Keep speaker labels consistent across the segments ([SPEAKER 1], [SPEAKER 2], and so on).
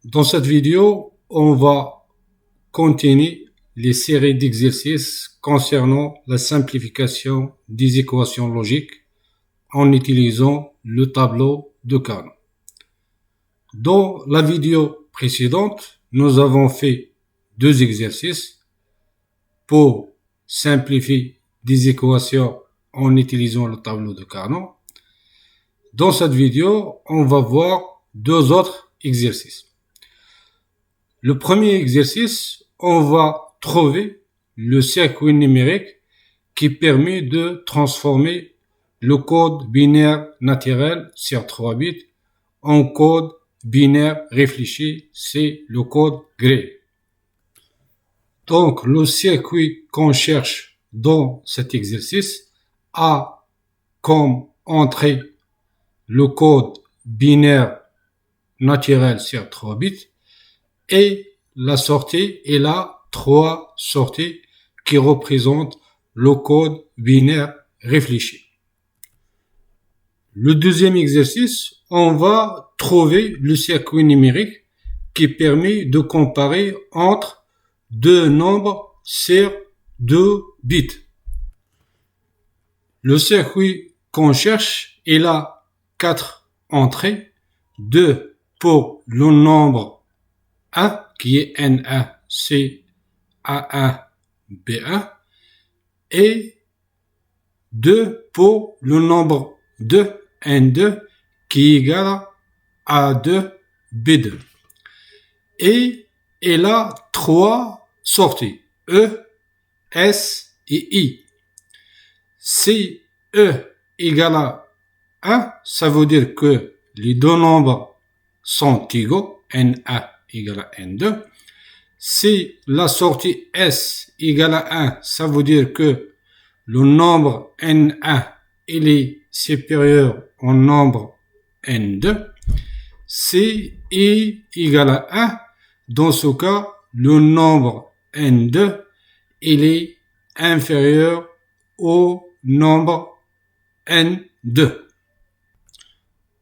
[SPEAKER 1] Dans cette vidéo, on va continuer les séries d'exercices concernant la simplification des équations logiques en utilisant le tableau de Carnot. Dans la vidéo précédente, nous avons fait deux exercices pour simplifier des équations en utilisant le tableau de Carnot. Dans cette vidéo, on va voir deux autres exercices. Le premier exercice, on va trouver le circuit numérique qui permet de transformer le code binaire naturel sur 3 bits en code binaire réfléchi, c'est le code gré. Donc, le circuit qu'on cherche dans cet exercice a comme entrée le code binaire naturel sur 3 bits et la sortie, il a 3 sorties qui représentent le code binaire réfléchi. Le deuxième exercice, on va trouver le circuit numérique qui permet de comparer entre deux nombres sur 2 bits. Le circuit qu'on cherche, il a 4 entrées, 2 pour le nombre 1 qui est N1, c'est A1, B1 et 2 pour le nombre 2, N2 qui est égal à A2, B2. Et il a 3 sorties, E, S et I. Si E égale à 1, ça veut dire que les deux nombres sont égaux, N1 égale à N2. Si la sortie S égale à 1, ça veut dire que le nombre N1 il est supérieur au nombre N2. Si I égale à 1, dans ce cas, le nombre N2 il est inférieur au nombre N2.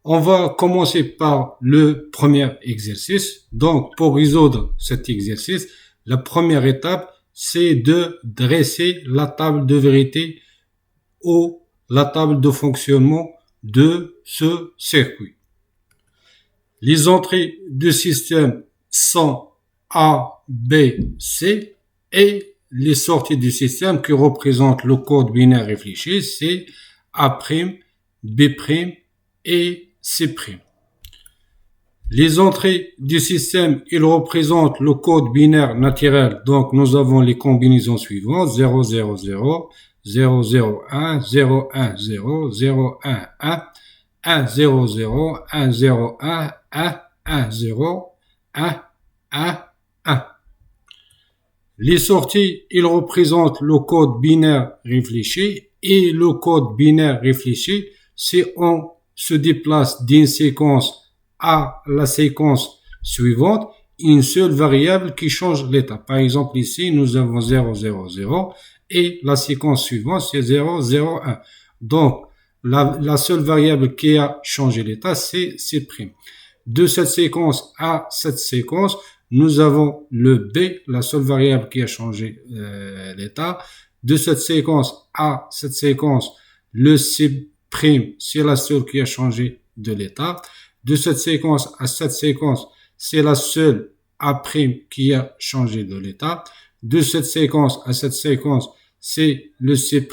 [SPEAKER 1] On va commencer par le premier exercice. Donc, pour résoudre cet exercice, la première étape, c'est de dresser la table de vérité ou la table de fonctionnement de ce circuit. Les entrées du système sont A, B, C et les sorties du système qui représentent le code binaire réfléchi, c'est A', B' et C'. Les entrées du système, ils représentent le code binaire naturel. Donc, nous avons les combinaisons suivantes. 0, 0, 0, 0, 0, 1, 0, 1, 0, 0, 1, 1, 1, 0, 0, 1, 0, 1, 1, 1, 0, 1, 1, 1. Les sorties, ils représentent le code binaire réfléchi. Et le code binaire réfléchi, c'est on se déplace d'une séquence à la séquence suivante, une seule variable qui change l'état. Par exemple, ici, nous avons 0, 0, 0 et la séquence suivante, c'est 0, 0, 1. Donc, la seule variable qui a changé l'état, c'est C'. De cette séquence à cette séquence, nous avons le B, la seule variable qui a changé l'état. De cette séquence à cette séquence, le C', c'est la seule qui a changé de l'état. De cette séquence à cette séquence, c'est la seule A' qui a changé de l'état. De cette séquence à cette séquence, c'est le C'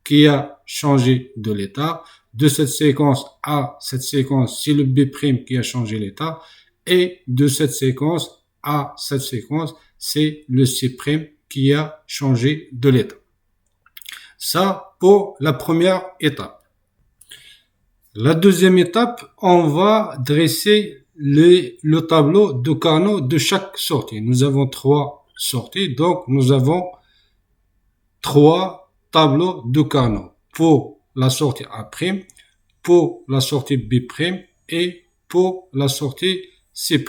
[SPEAKER 1] qui a changé de l'état. De cette séquence à cette séquence, c'est le B' qui a changé l'état. Et de cette séquence à cette séquence, c'est le C' qui a changé de l'état. Ça pour la première étape. La deuxième étape, on va dresser le tableau de Carnot de chaque sortie. Nous avons 3 sorties, donc nous avons 3 tableaux de Carnot pour la sortie A', pour la sortie B' et pour la sortie C'.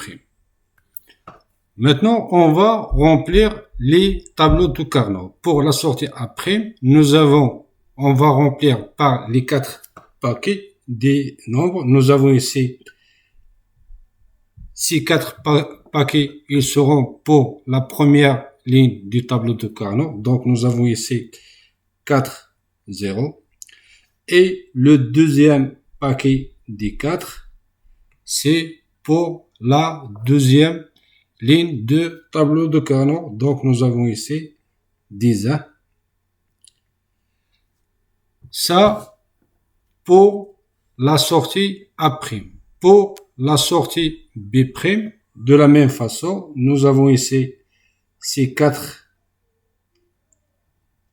[SPEAKER 1] Maintenant, on va remplir les tableaux de Carnot. Pour la sortie A', on va remplir par les 4 paquets des nombres. Nous avons ici Ces 4 paquets, ils seront pour la première ligne du tableau de Carnot. Donc, nous avons ici 4, 0. Et le deuxième paquet des 4, c'est pour la deuxième ligne de tableau de Carnot. Donc, nous avons ici 10 1. Ça, pour la sortie A'. Pour la sortie B', de la même façon, nous avons ici ces 4.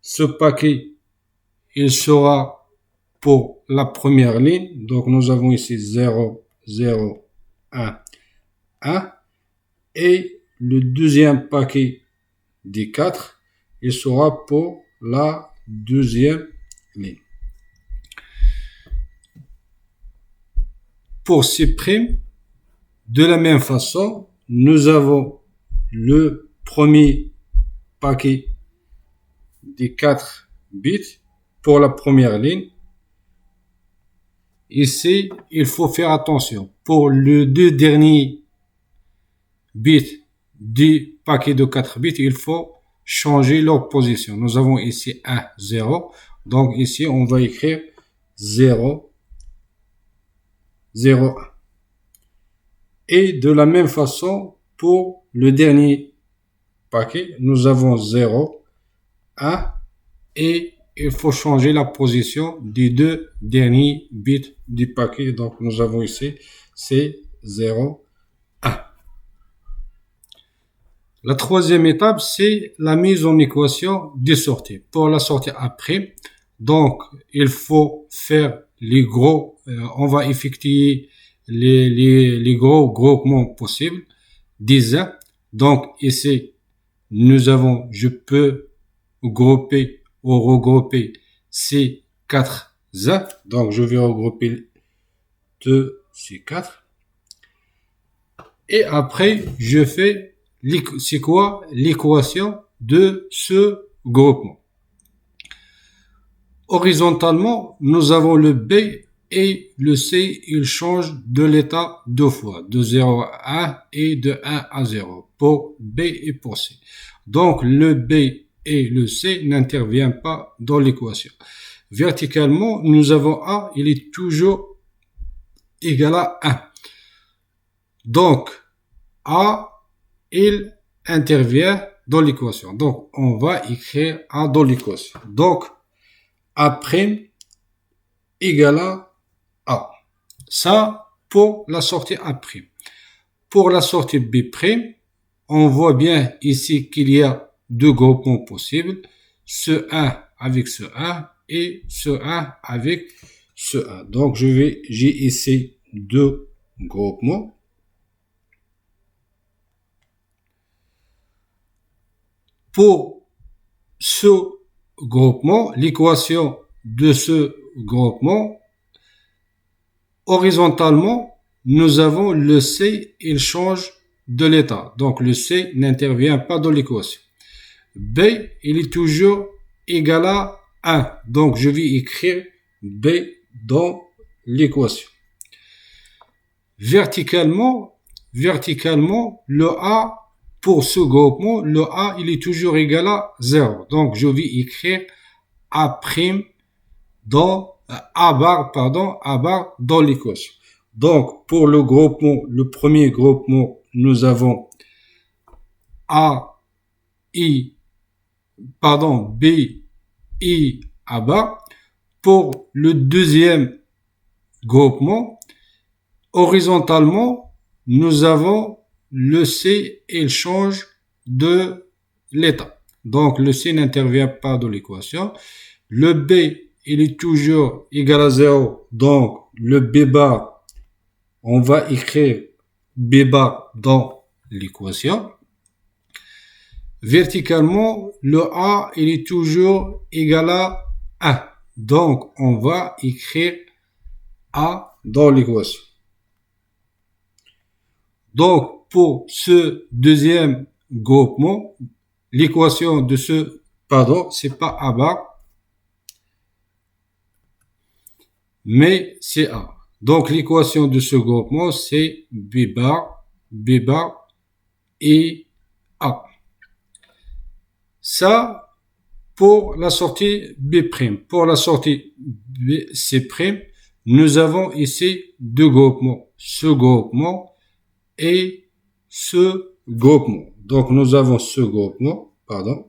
[SPEAKER 1] Ce paquet, il sera pour la première ligne. Donc, nous avons ici 0, 0, 1, 1. Et le deuxième paquet des 4, il sera pour la deuxième ligne. Pour C', de la même façon, nous avons le premier paquet des 4 bits pour la première ligne. Ici, il faut faire attention. Pour les deux derniers bits du paquet de 4 bits, il faut changer leur position. Nous avons ici 1, 0. Donc ici, on va écrire 0, 0, 1. Et de la même façon, pour le dernier paquet, nous avons 0, 1 et il faut changer la position des deux derniers bits du paquet. Donc, nous avons ici, c'est 0, 1. La troisième étape, c'est la mise en équation des sorties. Pour la sortie A', donc, il faut faire les gros, on va effectuer les gros groupements possibles, 10 1. Donc, ici, nous avons, je peux grouper ou regrouper ces 4 A. Donc, je vais regrouper ces 4. Et après, je fais, c'est quoi l'équation de ce groupement? Horizontalement, nous avons le B et le C, il change de l'état deux fois, de 0 à 1 et de 1 à 0, pour B et pour C. Donc, le B et le C n'interviennent pas dans l'équation. Verticalement, nous avons A, il est toujours égal à 1. Donc, A, il intervient dans l'équation. Donc, on va écrire A dans l'équation. Donc, A' égale à A. Ça, pour la sortie A'. Pour la sortie B', on voit bien ici qu'il y a deux groupements possibles. Ce 1 avec ce 1 et ce 1 avec ce 1. Donc, j'ai ici deux groupements. Pour ce groupement, l'équation de ce groupement, horizontalement, nous avons le C, il change de l'état. Donc, le C n'intervient pas dans l'équation. B, il est toujours égal à 1. Donc, je vais écrire B dans l'équation. Verticalement, le A, pour ce groupement, le A, il est toujours égal à 0. Donc, je vais écrire A' dans A bar dans l'équation. Donc, pour le groupement, le premier groupement, nous avons B, I, A bar. Pour le deuxième groupement, horizontalement, nous avons le C, il change de l'état. Donc, le C n'intervient pas dans l'équation. Le B, il est toujours égal à 0. Donc, le B bar, on va écrire B bar dans l'équation. Verticalement, le A, il est toujours égal à 1. Donc, on va écrire A dans l'équation. Donc, pour ce deuxième groupement, l'équation de c'est pas A bar, mais c'est A. Donc, l'équation de ce groupement, c'est B bar B bar et A. Ça, pour la sortie B'. Pour la sortie C', nous avons ici deux groupements. Ce groupement et ce groupement. Donc, nous avons ce groupement, pardon.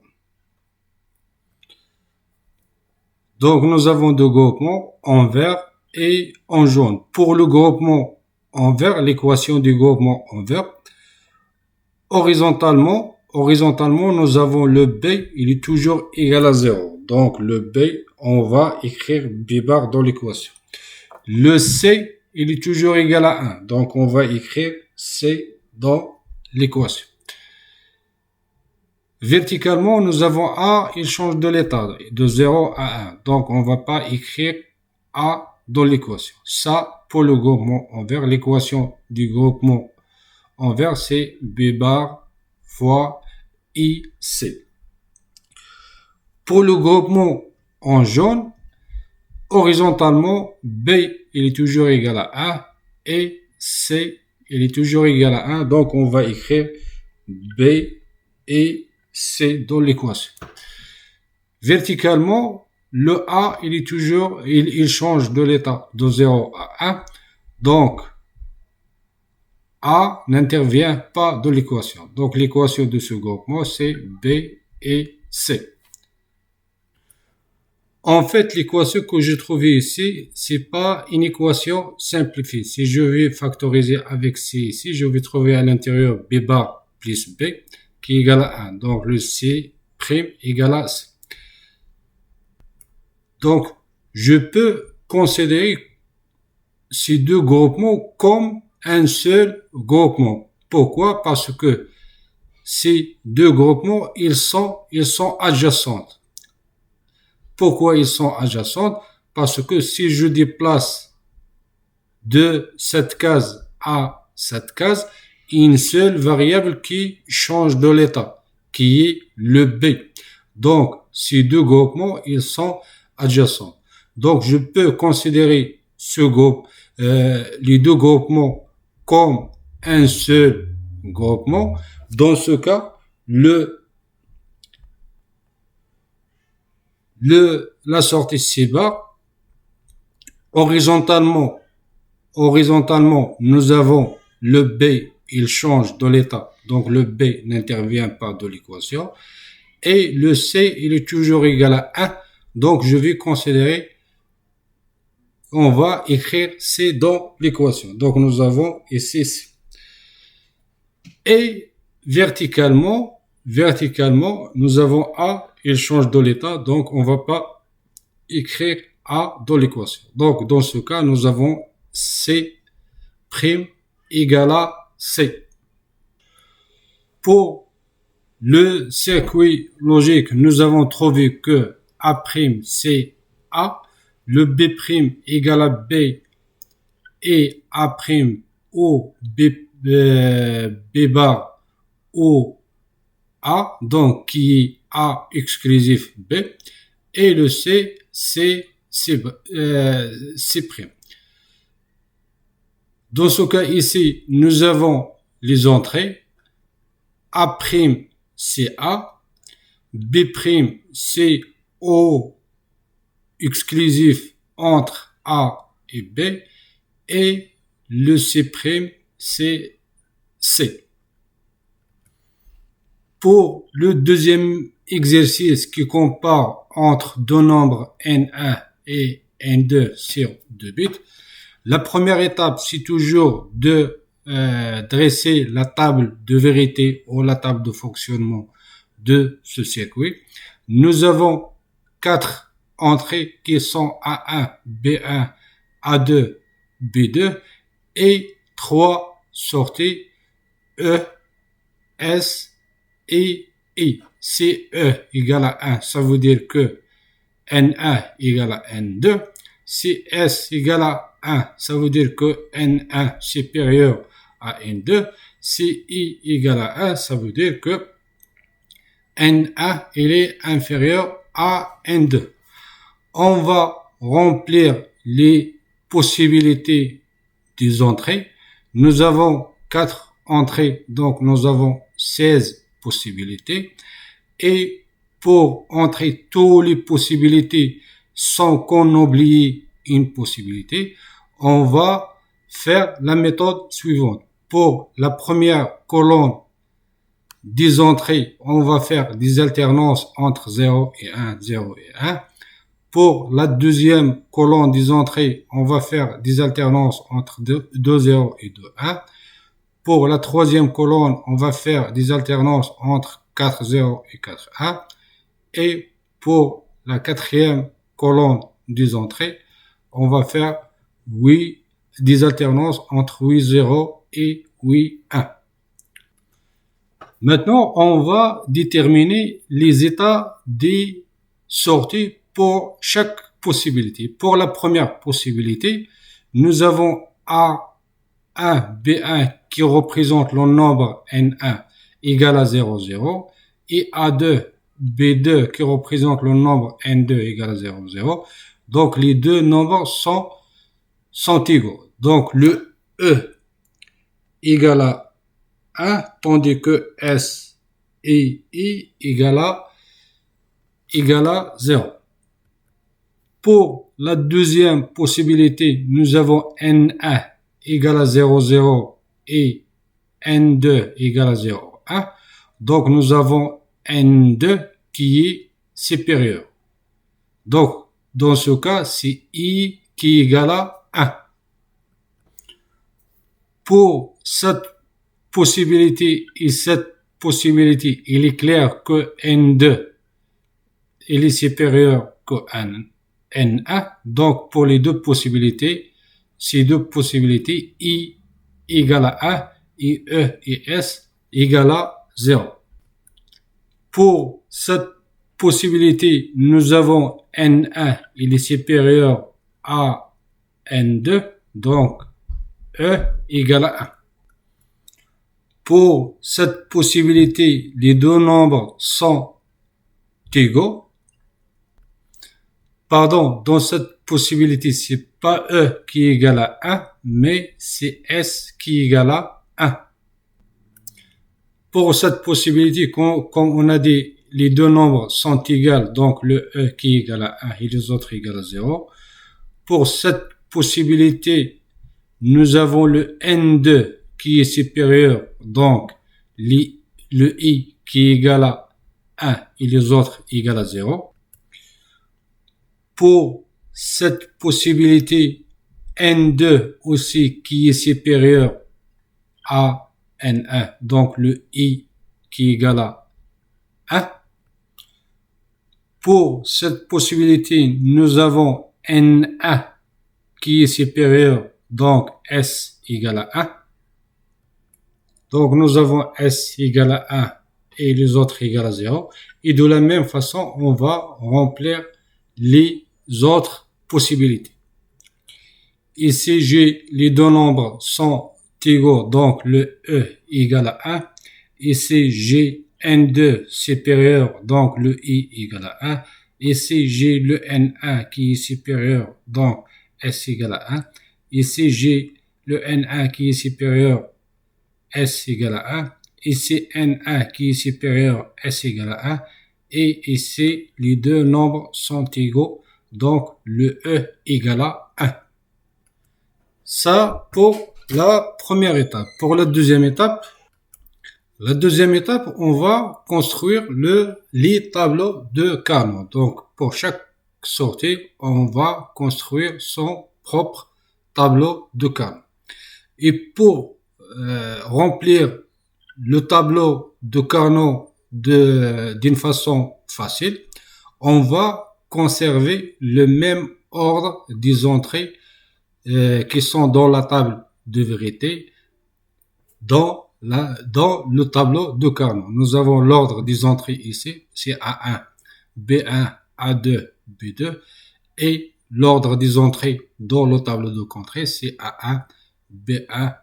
[SPEAKER 1] Donc, nous avons deux groupements en vert et en jaune. Pour le groupement en vert, l'équation du groupement en vert, horizontalement, nous avons le B, il est toujours égal à 0. Donc, le B, on va écrire B bar dans l'équation. Le C, il est toujours égal à 1. Donc, on va écrire C dans l'équation. Verticalement, nous avons A, il change de l'état, de 0 à 1. Donc, on ne va pas écrire A dans l'équation. Ça, pour le groupement en vert, l'équation du groupement en vert, c'est B bar fois IC. Pour le groupement en jaune, horizontalement, B, il est toujours égal à 1 et C, il est toujours égal à 1. Donc, on va écrire B et C dans l'équation. Verticalement, le A, il change de l'état de 0 à 1. Donc, A n'intervient pas dans l'équation. Donc, l'équation de ce groupement, c'est B et C. En fait, l'équation que j'ai trouvée ici, c'est pas une équation simplifiée. Si je vais factoriser avec C ici, je vais trouver à l'intérieur B bar plus B qui est égal à 1. Donc, le C' égale à C. Donc, je peux considérer ces deux groupements comme un seul groupement. Pourquoi? Parce que ces deux groupements, ils sont adjacents. Pourquoi ils sont adjacents? Parce que si je déplace de cette case à cette case, une seule variable qui change de l'état, qui est le B. Donc, ces deux groupements, ils sont adjacents. Donc, je peux considérer les deux groupements comme un seul groupement. Dans ce cas, la sortie C bar, horizontalement, nous avons le B, il change de l'état. Donc, le B n'intervient pas dans l'équation. Et le C, il est toujours égal à 1. Donc, je vais considérer, on va écrire C dans l'équation. Donc, nous avons ici C. Et verticalement, nous avons A, il change de l'état. Donc, on ne va pas écrire A dans l'équation. Donc, dans ce cas, nous avons C' égale à C. Pour le circuit logique, nous avons trouvé que A' c'est A, le B' égale à B et A' ou B bar ou A, donc qui est A exclusif B, et le C, c'est C'. Dans ce cas ici, nous avons les entrées. A' c'est A, B' c'est O exclusif entre A et B, et le C' c'est C. Pour le deuxième exercice qui compare entre deux nombres N1 et N2 sur 2 bits, la première étape, c'est toujours de dresser la table de vérité ou la table de fonctionnement de ce circuit. Nous avons 4 entrées qui sont A1, B1, A2, B2 et 3 sorties E, S et I. Si E égale à 1, ça veut dire que N1 égale à N2. Si S égale à 1, ça veut dire que N1 supérieur à N2. Si I égale à 1, ça veut dire que N1 il est inférieur à N2. On va remplir les possibilités des entrées. Nous avons 4 entrées, donc nous avons 16 possibilités. Et pour entrer toutes les possibilités sans qu'on oublie une possibilité, on va faire la méthode suivante. Pour la première colonne des entrées, on va faire des alternances entre 0 et 1, 0 et 1. Pour la deuxième colonne des entrées, on va faire des alternances entre 2, 0 et 2, 1. Pour la troisième colonne, on va faire des alternances entre 4, 0 et 4, 1. Et pour la quatrième colonne des entrées, on va faire des alternances entre 8, 0 et 8, 1. Maintenant, on va déterminer les états des sorties pour chaque possibilité. Pour la première possibilité, nous avons A1, B1 qui représente le nombre N1 égal à 0, 0 et A2, B2 qui représente le nombre N2 égal à 0, 0. Donc, les deux nombres sont égaux. Donc, le E égale à 1, tandis que S et I égale à 0. Pour la deuxième possibilité, nous avons N1 égale à 0, 0 et N2 égale à 0, 1. Donc, nous avons N2 qui est supérieur. Donc, dans ce cas, c'est I qui égale à 1. Pour cette possibilité et cette possibilité, il est clair que N2 il est supérieur que N1. Donc, pour les deux possibilités, ces deux possibilités, I égale à 1 et E et S égale à 0. Pour cette possibilité, nous avons N1, il est supérieur à N2, donc E égale à 1. Pour cette possibilité, les deux nombres sont égaux. Pardon, dans cette possibilité, c'est pas E qui est égal à 1, mais c'est S qui est égal à 1. Pour cette possibilité, comme on a dit, les deux nombres sont égaux, donc le E qui est égal à 1 et les autres égaux à 0. Pour cette possibilité, nous avons le N2 qui est supérieur, donc le I qui est égal à 1 et les autres égaux à 0. Pour cette possibilité, N2 aussi qui est supérieur à N1, donc le I qui est égal à 1. Pour cette possibilité, nous avons N1 qui est supérieur, donc S égale à 1. Donc nous avons S égale à 1 et les autres égale à 0. Et de la même façon, on va remplir les autres possibilités. Ici, j'ai les deux nombres sont égaux, donc le E égale à 1. Ici, j'ai N2 supérieur, donc le I égale à 1. Ici, j'ai le N1 qui est supérieur, donc S égale à 1. Ici, j'ai le N1 qui est supérieur, S égale à 1. Ici, N1 qui est supérieur, S égale à 1. Et ici, les deux nombres sont égaux, donc le E égale à 1. Ça pour la première étape. Pour la deuxième étape, on va construire les tableaux de Carnot. Donc, pour chaque sortie, on va construire son propre tableau de Carnot. Et pour remplir le tableau de Carnot d'une façon facile, on va conserver le même ordre des entrées qui sont dans la table de vérité dans le tableau de Carnot. Nous avons l'ordre des entrées ici, c'est A1, B1, A2, B2 et l'ordre des entrées dans le tableau de contrée, c'est A1, B1,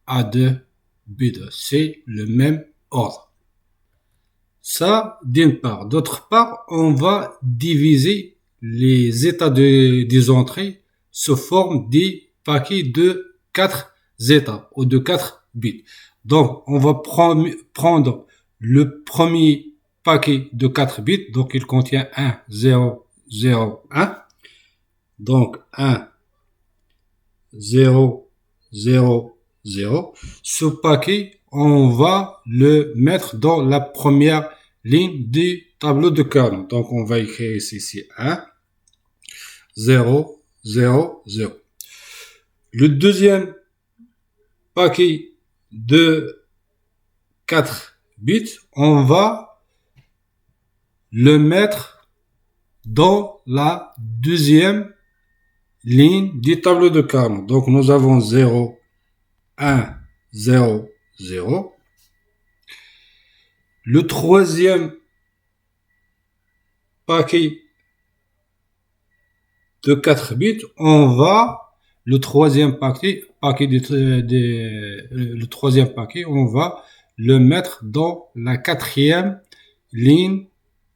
[SPEAKER 1] A2, B2. C'est le même ordre. Ça, d'une part. D'autre part, on va diviser les états des entrées sous forme des paquets de 4 états ou de 4 bits. Donc, on va prendre le premier paquet de 4 bits. Donc, il contient 1, 0, 0, 1. Donc, 1, 0, 0, 0. Ce paquet, on va le mettre dans la première ligne du tableau de Carnot. Donc, on va écrire ici 1, 0, 0, 0. Le deuxième paquet de 4 bits, on va le mettre dans la deuxième ligne du tableau de Carnot. Donc, nous avons 0, 1, 0, 0. Le troisième paquet de 4 bits, le troisième paquet, on va le mettre dans la quatrième ligne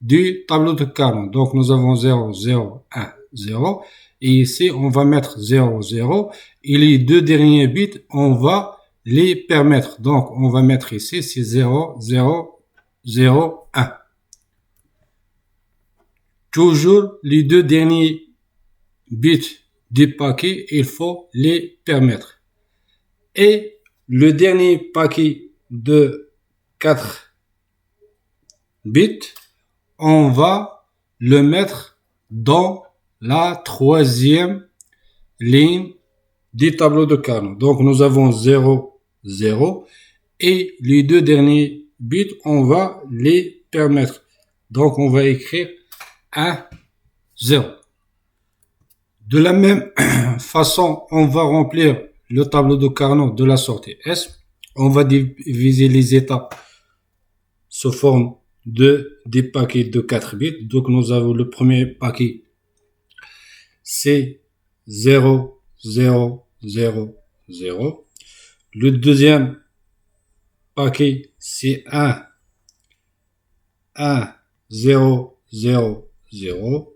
[SPEAKER 1] du tableau de Carnot. Donc, nous avons 0, 0, 1, 0. Et ici, on va mettre 0, 0. Et les deux derniers bits, on va les permettre. Donc, on va mettre ici, c'est 0, 0, 0, 1. Toujours les deux derniers bits du paquet, il faut les permettre. Et le dernier paquet de 4 bits, on va le mettre dans la troisième ligne du tableau de Carnot. Donc, nous avons 0, 0. Et les deux derniers bits, on va les permettre. Donc, on va écrire 1, 0. De la même façon, on va remplir le tableau de Carnot de la sortie S. On va diviser les étapes sous forme de des paquets de 4 bits. Donc, nous avons le premier paquet, c'est 0, 0, 0, 0. Le deuxième paquet, c'est 1, 1, 0, 0, 0.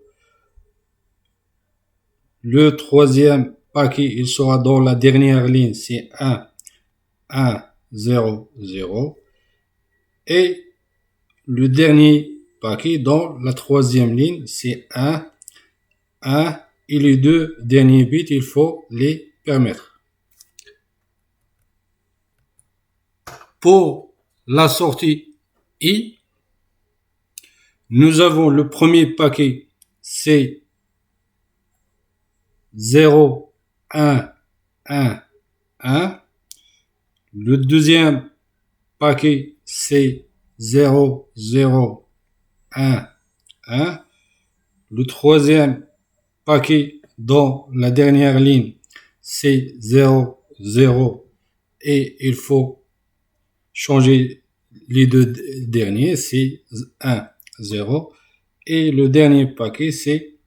[SPEAKER 1] Le troisième paquet, il sera dans la dernière ligne, c'est 1, 1, 0, 0. Et le dernier paquet dans la troisième ligne, c'est 1, 1. Et les deux derniers bits, il faut les permettre. Pour la sortie I, nous avons le premier paquet, c'est 0, 1, 1, 1. Le deuxième paquet, c'est 0, 0, 1, 1. Le troisième paquet dans la dernière ligne, c'est 0, 0. Et il faut changer les deux derniers, c'est 1, 0. Et le dernier paquet, c'est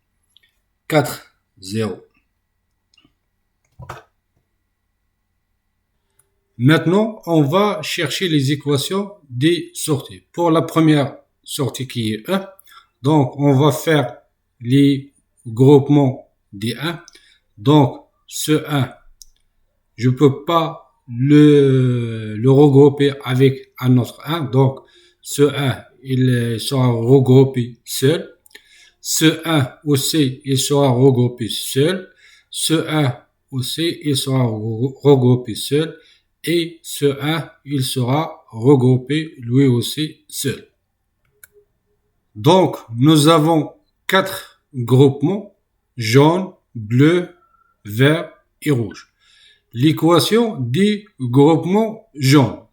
[SPEAKER 1] 4, 0. Maintenant, on va chercher les équations des sorties. Pour la première sortie qui est 1, donc on va faire les groupements des 1. Donc, ce 1, je peux pas le regrouper avec un autre 1. Donc, ce 1, il sera regroupé seul. Ce 1 aussi, il sera regroupé seul. Ce 1 aussi, il sera regroupé seul. Et ce 1, il sera regroupé lui aussi seul. Donc, nous avons 4 groupements, jaune, bleu, vert et rouge. L'équation des groupements jaunes.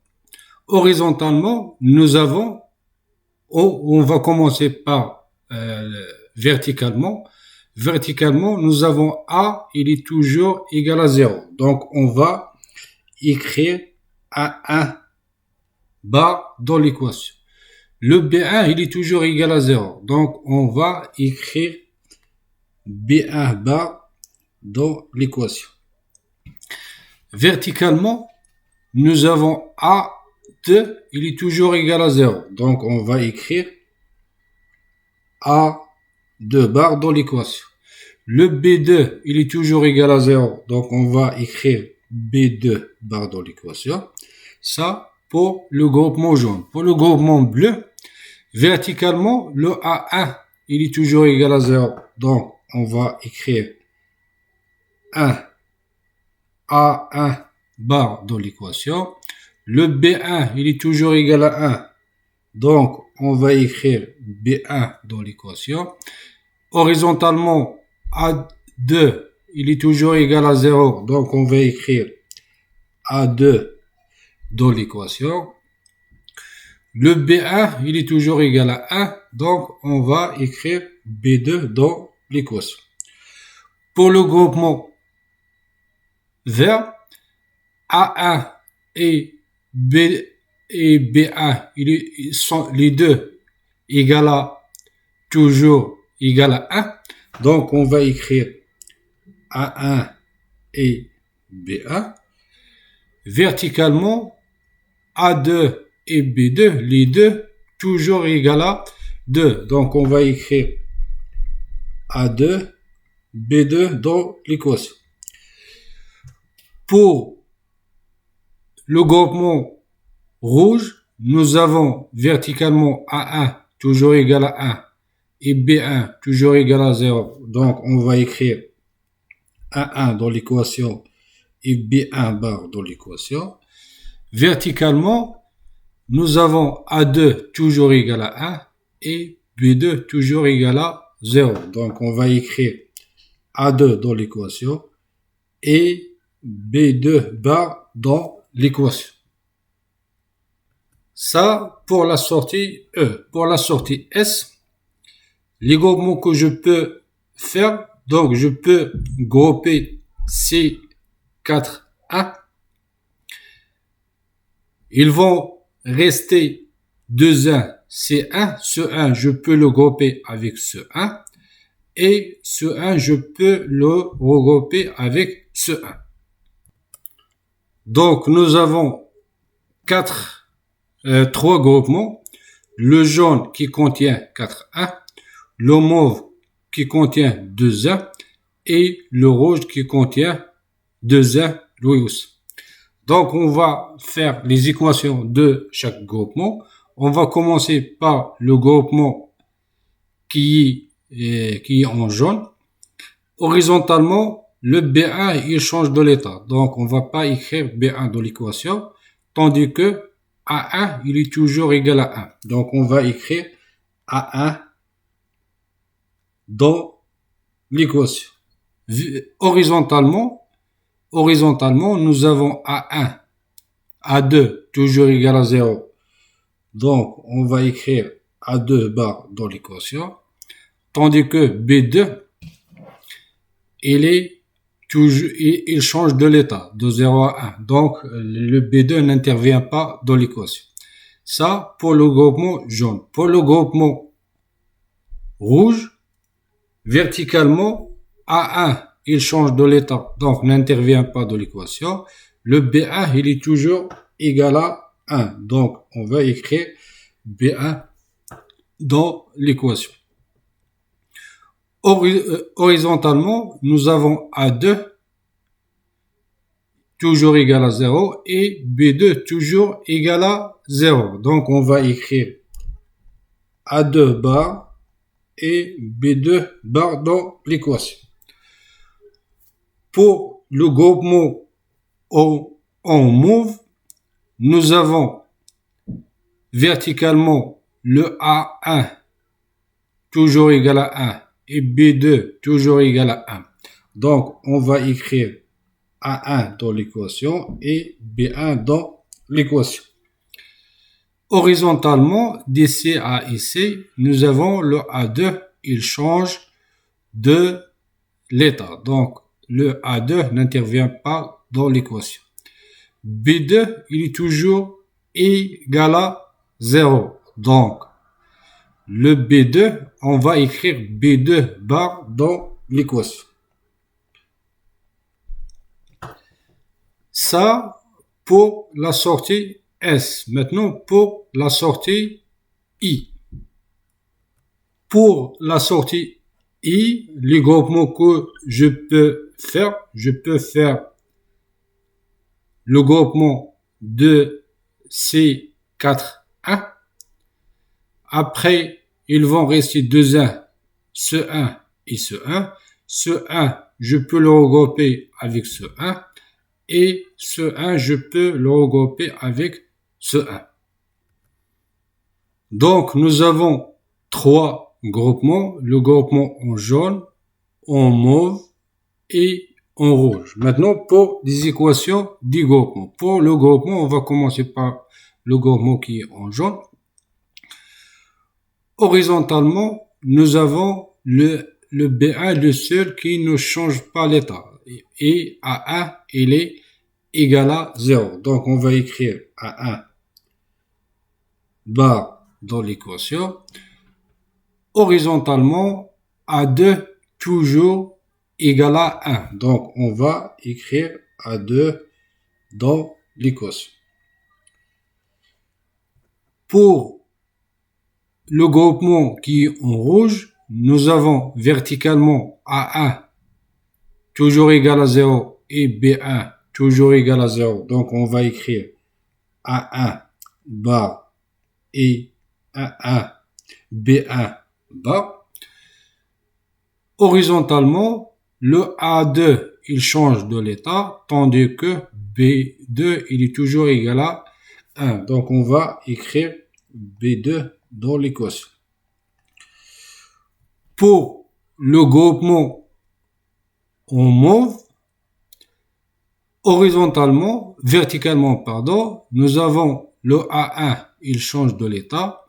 [SPEAKER 1] Horizontalement, nous avons, on va commencer par verticalement. Verticalement, nous avons A, il est toujours égal à 0. Donc, on va écrire A1 bas dans l'équation. Le B1, il est toujours égal à 0. Donc, on va écrire B1 bas dans l'équation. Verticalement, nous avons A2, il est toujours égal à 0. Donc, on va écrire A2 bar dans l'équation. Le B2, il est toujours égal à 0. Donc, on va écrire B2 bar dans l'équation. Ça pour le groupement jaune. Pour le groupement bleu, verticalement, le A1, il est toujours égal à 0. Donc, on va écrire 1 A1 bar dans l'équation. Le B1, il est toujours égal à 1. Donc, on va écrire B1 dans l'équation. Horizontalement, A2, il est toujours égal à 0. Donc, on va écrire A2 dans l'équation. Le B1, il est toujours égal à 1. Donc, on va écrire B2 dans l'équation. Pour le groupement vert, A1 et B1, ils sont les deux toujours égal à 1. Donc, on va écrire A1 et B1. Verticalement, A2 et B2, les deux toujours égal à 2. Donc, on va écrire A2, B2 dans l'équation. Pour le groupement rouge, nous avons verticalement A1 toujours égal à 1 et B1 toujours égal à 0. Donc, on va écrire A1 dans l'équation et B1 bar dans l'équation. Verticalement, nous avons A2 toujours égal à 1 et B2 toujours égal à 0. Donc, on va écrire A2 dans l'équation et B2 bar dans l'équation. Ça pour la sortie E. Pour la sortie S, les groupements que je peux faire, donc je peux grouper C4A. Ils vont rester 2-1, C1. Ce 1, je peux le grouper avec ce 1. Et ce 1, je peux le regrouper avec ce 1. Donc, nous avons 3 groupements. Le jaune qui contient 4-1, le mauve qui contient 2-1 et le rouge qui contient 2-1 lui aussi. Donc, on va faire les équations de chaque groupement. On va commencer par le groupement qui est en jaune. Horizontalement, le B1, il change de l'état. Donc, on va pas écrire B1 dans l'équation, tandis que A1, il est toujours égal à 1. Donc, on va écrire A1 dans l'équation. Horizontalement, nous avons A1, A2, toujours égal à 0. Donc, on va écrire A2 bar dans l'équation, tandis que B2, il change de l'état, de 0 à 1. Donc, le B2 n'intervient pas dans l'équation. Ça, pour le groupement jaune. Pour le groupement rouge, verticalement, A1, il change de l'état, donc n'intervient pas dans l'équation. Le B1, il est toujours égal à 1. Donc, on va écrire B1 dans l'équation. Horizontalement, nous avons A2 toujours égal à 0 et B2 toujours égal à 0. Donc, on va écrire A2 bar et B2 bar dans l'équation. Pour le groupement en mauve, nous avons verticalement le A1 toujours égal à 1 et B2 toujours égal à 1. Donc, on va écrire A1 dans l'équation et B1 dans l'équation. Horizontalement, d'ici à ici, nous avons le A2, il change de l'état. Donc, le A2 n'intervient pas dans l'équation. B2, il est toujours égal à 0. Donc, le B2, on va écrire B2 bar dans l'équation. Ça, pour la sortie S. Maintenant, pour la sortie I. Pour la sortie I, les groupements que je peux faire le groupement de C4A. Après, ils vont rester deux 1, ce 1 et ce 1. Ce 1, je peux le regrouper avec ce 1. Et ce 1, je peux le regrouper avec ce 1. Donc, nous avons trois groupements. Le groupement en jaune, en mauve et en rouge. Maintenant, pour des équations du groupement. Pour le groupement, on va commencer par le groupement qui est en jaune. Horizontalement, nous avons le B1, le seul qui ne change pas l'état. Et A1, il est égal à 0. Donc, on va écrire A1 bar dans l'équation. Horizontalement, A2 toujours égal à 1. Donc, on va écrire A2 dans l'équation. Pour le groupement qui est en rouge, nous avons verticalement A1 toujours égal à 0 et B1 toujours égal à 0. Donc, on va écrire A1 bar et A1 B1 bar. Horizontalement, le A2, il change de l'état, tandis que B2, il est toujours égal à 1. Donc, on va écrire B2 dans l'équation. Pour le groupement en mauve, verticalement, nous avons le A1, il change de l'état,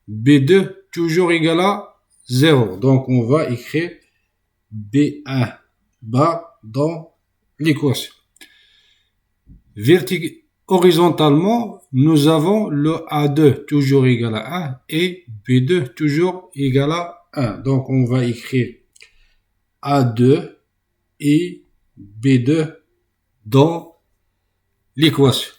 [SPEAKER 1] B2 toujours égal à 0. Donc, on va écrire B1 bar dans l'équation. Horizontalement, nous avons le A2 toujours égal à 1 et B2 toujours égal à 1. Donc, on va écrire A2 et B2 dans l'équation.